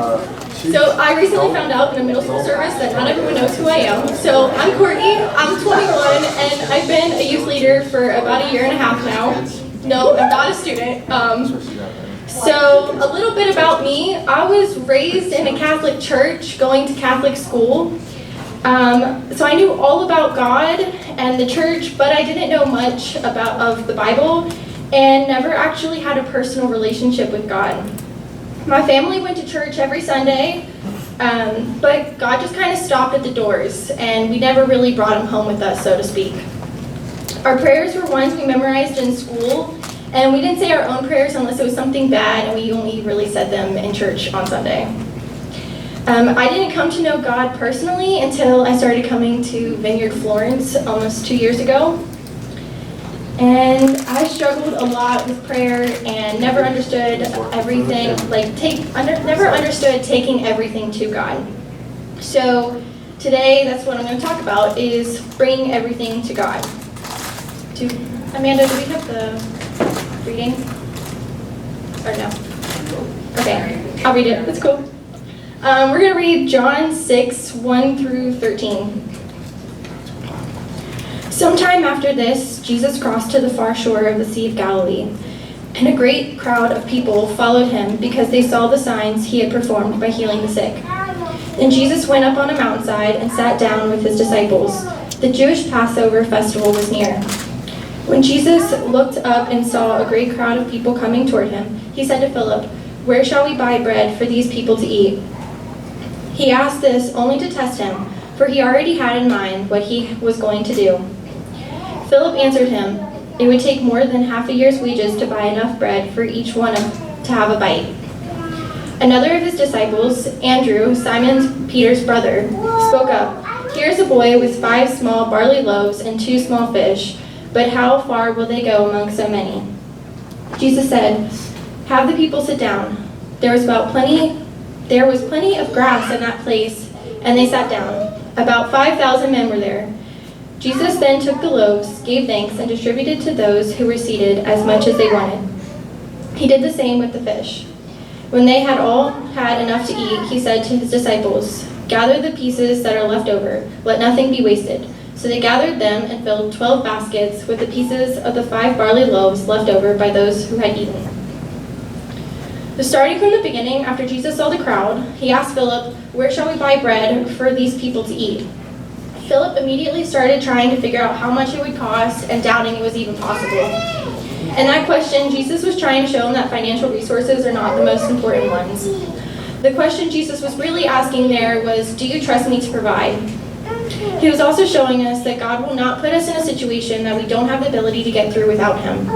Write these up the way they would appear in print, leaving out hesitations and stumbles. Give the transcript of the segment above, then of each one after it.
So I recently found out in a middle school service that not everyone knows who I am. So I'm Courtney, I'm 21, and I've been a youth leader for about a year and a half now. No, I'm not a student. So a little bit about me. I was raised in a Catholic church, going to Catholic school. So I knew all about God and the church, but I didn't know much of the Bible and never actually had a personal relationship with God. My family went to church every Sunday, but God just kind of stopped at the doors, and we never really brought him home with us, so to speak. Our prayers were ones we memorized in school, and we didn't say our own prayers unless it was something bad, and we only really said them in church on Sunday. I didn't come to know God personally until I started coming to Vineyard Florence almost 2 years ago. And I struggled a lot with prayer and never understood everything, never understood taking everything to God. So today, that's what I'm going to talk about, is bringing everything to God. Amanda, do we have the reading? Or no? Okay, I'll read it. That's cool. We're going to read John 6, 1 through 13. Sometime after this, Jesus crossed to the far shore of the Sea of Galilee, and a great crowd of people followed him because they saw the signs he had performed by healing the sick. Then Jesus went up on a mountainside and sat down with his disciples. The Jewish Passover festival was near. When Jesus looked up and saw a great crowd of people coming toward him, he said to Philip, "Where shall we buy bread for these people to eat?" He asked this only to test him, for he already had in mind what he was going to do. Philip answered him, "It would take more than half a year's wages to buy enough bread for each one to have a bite." Another of his disciples, Andrew, Simon Peter's brother, spoke up, "Here's a boy with 5 small barley loaves and 2 small fish, but how far will they go among so many?" Jesus said, "Have the people sit down." There was plenty of grass in that place, and they sat down. About 5,000 men were there. Jesus then took the loaves, gave thanks, and distributed to those who were seated as much as they wanted. He did the same with the fish. When they had all had enough to eat, he said to his disciples, "Gather the pieces that are left over, let nothing be wasted." So they gathered them and filled 12 baskets with the pieces of the 5 barley loaves left over by those who had eaten. So starting from the beginning, after Jesus saw the crowd, he asked Philip, "Where shall we buy bread for these people to eat?" Philip immediately started trying to figure out how much it would cost and doubting it was even possible. In that question, Jesus was trying to show him that financial resources are not the most important ones. The question Jesus was really asking there was, "Do you trust me to provide?" He was also showing us that God will not put us in a situation that we don't have the ability to get through without him.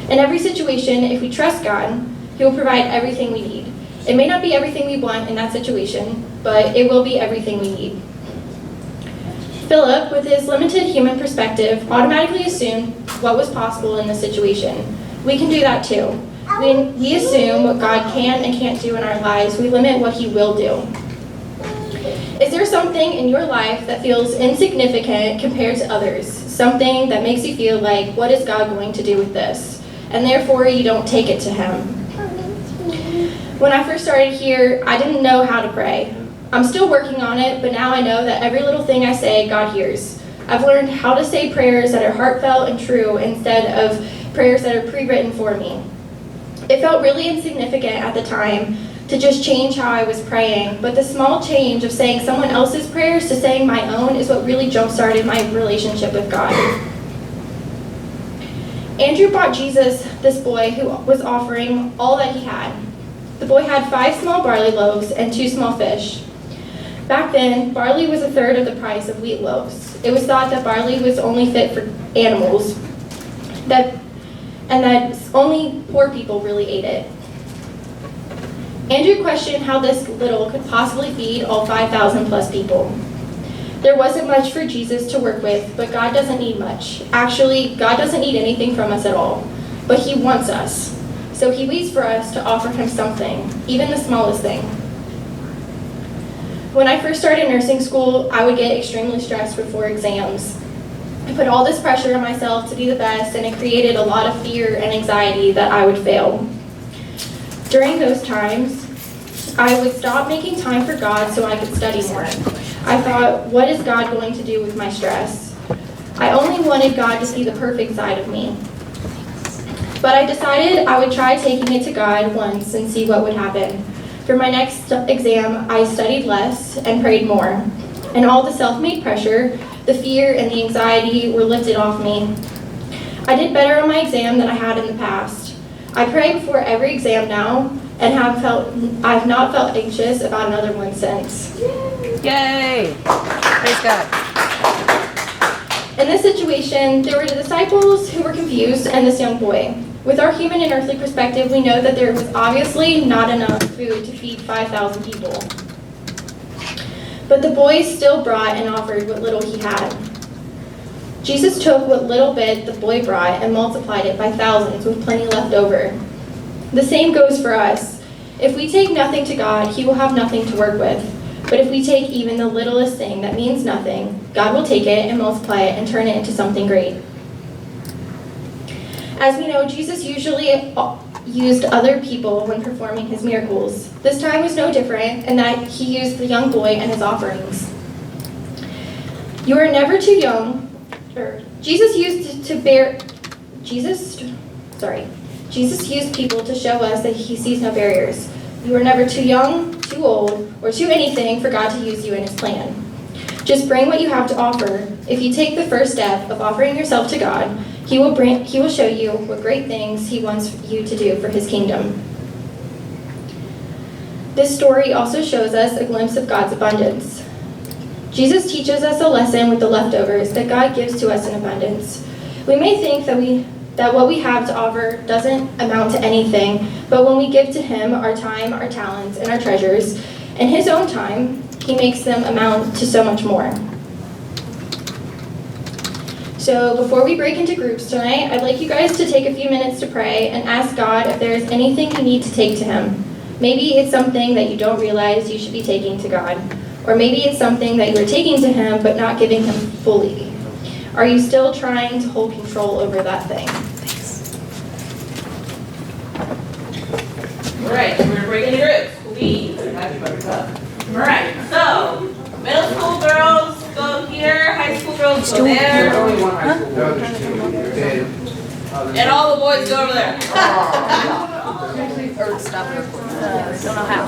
In every situation, if we trust God, he will provide everything we need. It may not be everything we want in that situation, but it will be everything we need. Philip, with his limited human perspective, automatically assumed what was possible in this situation. We can do that too. When we assume what God can and can't do in our lives, we limit what he will do. Is there something in your life that feels insignificant compared to others? Something that makes you feel like, what is God going to do with this? And therefore you don't take it to him. When I first started here, I didn't know how to pray. I'm still working on it, but now I know that every little thing I say, God hears. I've learned how to say prayers that are heartfelt and true instead of prayers that are pre-written for me. It felt really insignificant at the time to just change how I was praying, but the small change of saying someone else's prayers to saying my own is what really jump-started my relationship with God. Andrew brought Jesus this boy who was offering all that he had. The boy had 5 small barley loaves and 2 small fish. Back then, barley was a third of the price of wheat loaves. It was thought that barley was only fit for animals, and that only poor people really ate it. Andrew questioned how this little could possibly feed all 5,000 plus people. There wasn't much for Jesus to work with, but God doesn't need much. Actually, God doesn't need anything from us at all, but he wants us. So he waits for us to offer him something, even the smallest thing. When I first started nursing school, I would get extremely stressed before exams. I put all this pressure on myself to be the best, and it created a lot of fear and anxiety that I would fail. During those times, I would stop making time for God so I could study more. I thought, what is God going to do with my stress? I only wanted God to see the perfect side of me. But I decided I would try taking it to God once and see what would happen. For my next exam, I studied less and prayed more. And all the self-made pressure, the fear, and the anxiety were lifted off me. I did better on my exam than I had in the past. I pray before every exam now, and I've not felt anxious about another one since. Yay! Praise God. In this situation, there were the disciples who were confused and this young boy. With our human and earthly perspective, we know that there was obviously not enough food to feed 5,000 people. But the boy still brought and offered what little he had. Jesus took what little bit the boy brought and multiplied it by thousands with plenty left over. The same goes for us. If we take nothing to God, He will have nothing to work with. But if we take even the littlest thing that means nothing, God will take it and multiply it and turn it into something great. As we know, Jesus usually used other people when performing His miracles. This time was no different in that He used the young boy and his offerings. You are never too young. Jesus used people to show us that He sees no barriers. You are never too young, too old, or too anything for God to use you in His plan. Just bring what you have to offer. If you take the first step of offering yourself to God, He will show you what great things He wants you to do for His kingdom. This story also shows us a glimpse of God's abundance. Jesus teaches us a lesson with the leftovers that God gives to us in abundance. We may think that what we have to offer doesn't amount to anything, but when we give to Him our time, our talents, and our treasures, in His own time, He makes them amount to so much more. So before we break into groups tonight, I'd like you guys to take a few minutes to pray and ask God if there is anything you need to take to Him. Maybe it's something that you don't realize you should be taking to God. Or maybe it's something that you are taking to Him but not giving Him fully. Are you still trying to hold control over that thing? All right, we're going to break into groups. Please. All right, so middle school girls go here, high school girls go there, and all the boys go over there. Or stop. Don't know how.